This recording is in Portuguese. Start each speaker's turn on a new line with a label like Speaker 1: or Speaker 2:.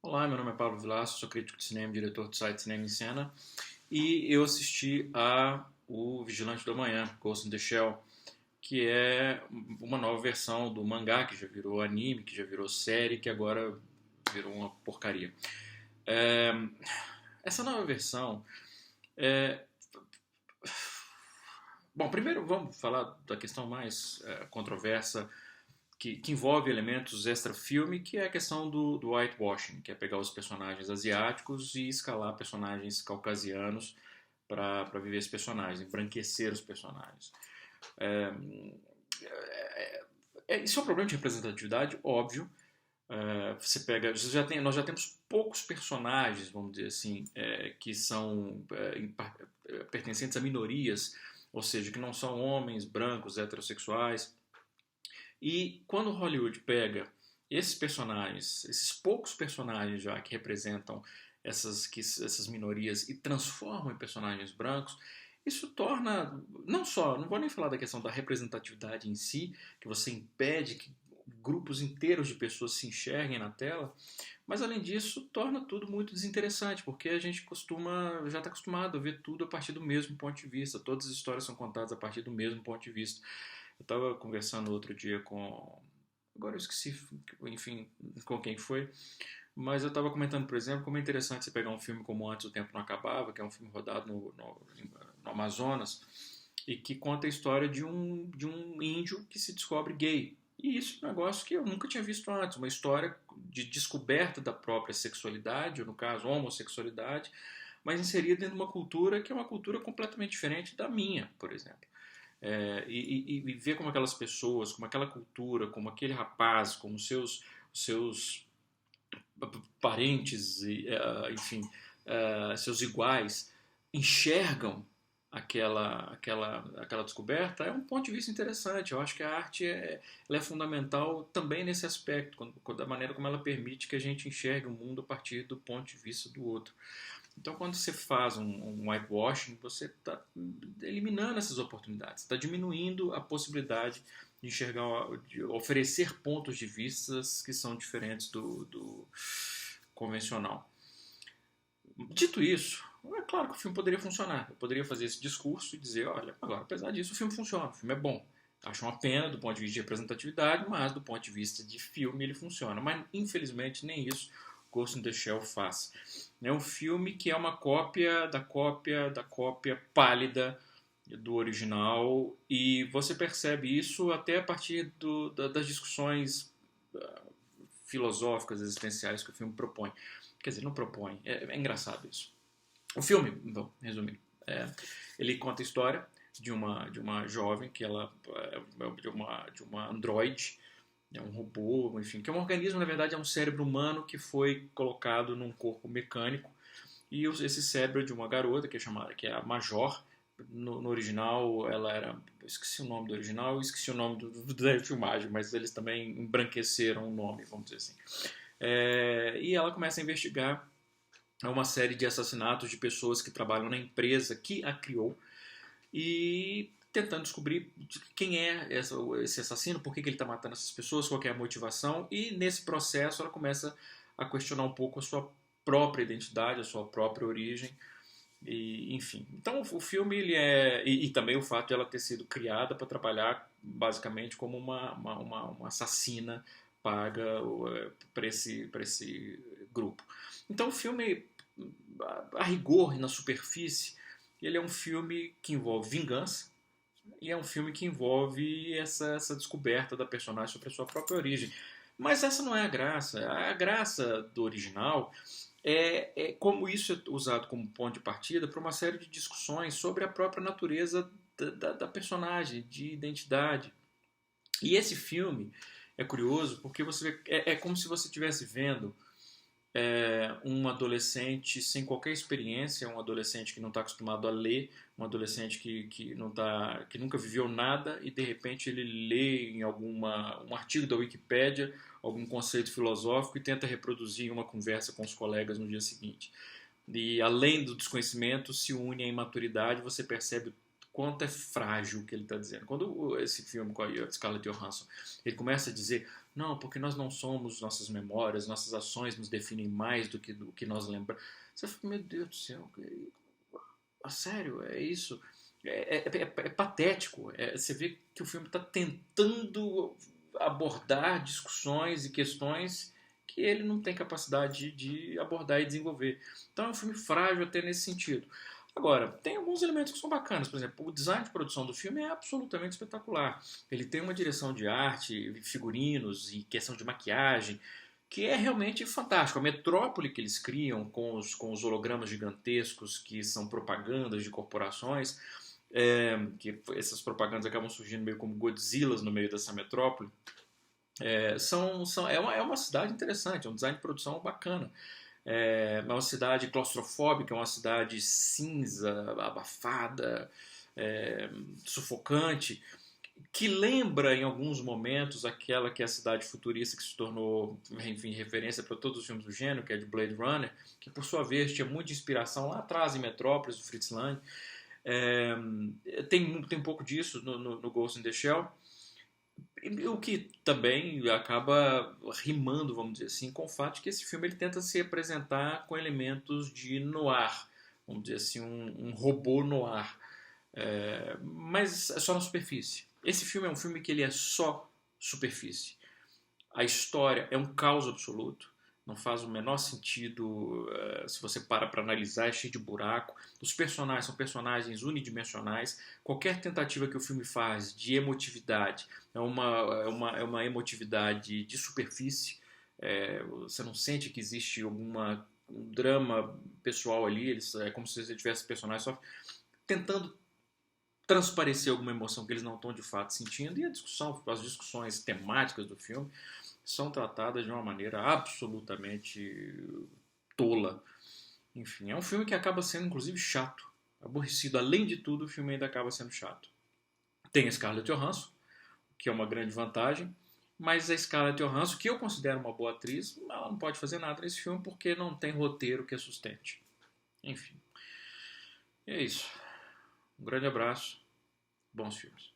Speaker 1: Olá, meu nome é Pablo Vilaço, sou crítico de cinema, diretor do site Cinema em Cena e eu assisti a O Vigilante do Amanhã, Ghost in the Shell, que é uma nova versão do mangá que já virou anime, que já virou série, que agora virou uma porcaria. É, essa nova versão é... Bom, primeiro vamos falar da questão mais controversa que envolve elementos extra-filme, que é a questão do whitewashing, que é pegar os personagens asiáticos e escalar personagens caucasianos para viver esses personagens, embranquecer os personagens. É, isso é um problema de representatividade, óbvio. Nós já temos poucos personagens, vamos dizer assim, que são pertencentes a minorias, ou seja, que não são homens brancos, heterossexuais. E quando Hollywood pega esses personagens, esses poucos personagens já que representam essas minorias e transformam em personagens brancos, isso torna, não só, não vou nem falar da questão da representatividade em si, que você impede que grupos inteiros de pessoas se enxerguem na tela, mas além disso torna tudo muito desinteressante, porque a gente já está acostumado a ver tudo a partir do mesmo ponto de vista, todas as histórias são contadas a partir do mesmo ponto de vista. Eu estava conversando outro dia com. Agora eu esqueci, enfim, com quem foi. Mas eu estava comentando, por exemplo, como é interessante você pegar um filme como Antes o Tempo Não Acabava, que é um filme rodado no Amazonas, e que conta a história de um índio que se descobre gay. E isso é um negócio que eu nunca tinha visto antes, uma história de descoberta da própria sexualidade, ou no caso, homossexualidade, mas inserida dentro de uma cultura que é uma cultura completamente diferente da minha, por exemplo. E ver como aquelas pessoas, como aquela cultura, como aquele rapaz, como seus parentes, enfim, seus iguais, enxergam aquela descoberta, é um ponto de vista interessante. Eu acho que a arte ela é fundamental também nesse aspecto, da maneira como ela permite que a gente enxergue o mundo a partir do ponto de vista do outro. Então, quando você faz um whitewashing, você está eliminando essas oportunidades, está diminuindo a possibilidade de enxergar, de oferecer pontos de vista que são diferentes do convencional. Dito isso, é claro que o filme poderia funcionar. Eu poderia fazer esse discurso e dizer, olha, agora, apesar disso, o filme funciona, o filme é bom. Acho uma pena do ponto de vista de representatividade, mas do ponto de vista de filme ele funciona. Mas, infelizmente, nem isso Ghost in the Shell faz. É um filme que é uma cópia da cópia da cópia pálida do original, e você percebe isso até a partir das discussões filosóficas, existenciais que o filme propõe. Quer dizer, não propõe, é engraçado isso. O filme, bom, resumindo, ele conta a história de uma jovem que ela de uma androide, é um robô, enfim, que é um organismo, na verdade é um cérebro humano que foi colocado num corpo mecânico, e esse cérebro é de uma garota que é a Major. No original ela era, eu esqueci o nome do original, eu esqueci o nome da filmagem, mas eles também embranqueceram o nome, vamos dizer assim. E ela começa a investigar uma série de assassinatos de pessoas que trabalham na empresa que a criou, e tentando descobrir quem é esse assassino, por que ele está matando essas pessoas, qual é a motivação, e nesse processo ela começa a questionar um pouco a sua própria identidade, a sua própria origem, e, enfim. Então o filme ele e também o fato de ela ter sido criada para trabalhar basicamente como uma assassina paga para esse grupo. Então o filme, a rigor e na superfície, ele é um filme que envolve vingança, e é um filme que envolve essa descoberta da personagem sobre a sua própria origem. Mas essa não é a graça. A graça do original como isso é usado como ponto de partida para uma série de discussões sobre a própria natureza da personagem, de identidade. E esse filme é curioso porque é como se você estivesse vendo um adolescente sem qualquer experiência, um adolescente que não está acostumado a ler, um adolescente que nunca viveu nada, e de repente ele lê em um artigo da Wikipédia algum conceito filosófico e tenta reproduzir em uma conversa com os colegas no dia seguinte. E além do desconhecimento se une a imaturidade, você percebe o quanto é frágil o que ele está dizendo. Quando esse filme com a Scarlett Johansson ele começa a dizer não, porque nós não somos nossas memórias, nossas ações nos definem mais do que nós lembramos. Você fala, meu Deus do céu, sério, é isso. É patético. Você vê que o filme está tentando abordar discussões e questões que ele não tem capacidade de abordar e desenvolver. Então é um filme frágil até nesse sentido. Agora, tem alguns elementos que são bacanas. Por exemplo, o design de produção do filme é absolutamente espetacular. Ele tem uma direção de arte, figurinos e questão de maquiagem que é realmente fantástico. A metrópole que eles criam com os hologramas gigantescos que são propagandas de corporações, que essas propagandas acabam surgindo meio como Godzillas no meio dessa metrópole, é uma cidade interessante, é um design de produção bacana. É uma cidade claustrofóbica, é uma cidade cinza, abafada, sufocante, que lembra em alguns momentos aquela que é a cidade futurista que se tornou, enfim, referência para todos os filmes do gênero, que é de Blade Runner, que por sua vez tinha muita inspiração lá atrás em Metrópolis, do Fritz Lang. Tem um pouco disso no Ghost in the Shell, o que também acaba rimando, vamos dizer assim, com o fato de que esse filme ele tenta se apresentar com elementos de noir, vamos dizer assim, um robô noir, mas é só na superfície. Esse filme é um filme que ele é só superfície. A história é um caos absoluto. Não faz o menor sentido se você para analisar, é cheio de buraco. Os personagens são personagens unidimensionais. Qualquer tentativa que o filme faz de emotividade é uma emotividade de superfície. Você não sente que existe um drama pessoal ali. É como se você tivesse personagens só tentando transparecer alguma emoção que eles não estão de fato sentindo. E as discussões temáticas do filme são tratadas de uma maneira absolutamente tola. Enfim, é um filme que acaba sendo, inclusive, chato, aborrecido. Além de tudo, o filme ainda acaba sendo chato. Tem a Scarlett Johansson, que é uma grande vantagem, mas a Scarlett Johansson, que eu considero uma boa atriz, ela não pode fazer nada nesse filme porque não tem roteiro que a sustente. Enfim, é isso. Um grande abraço, bons filmes.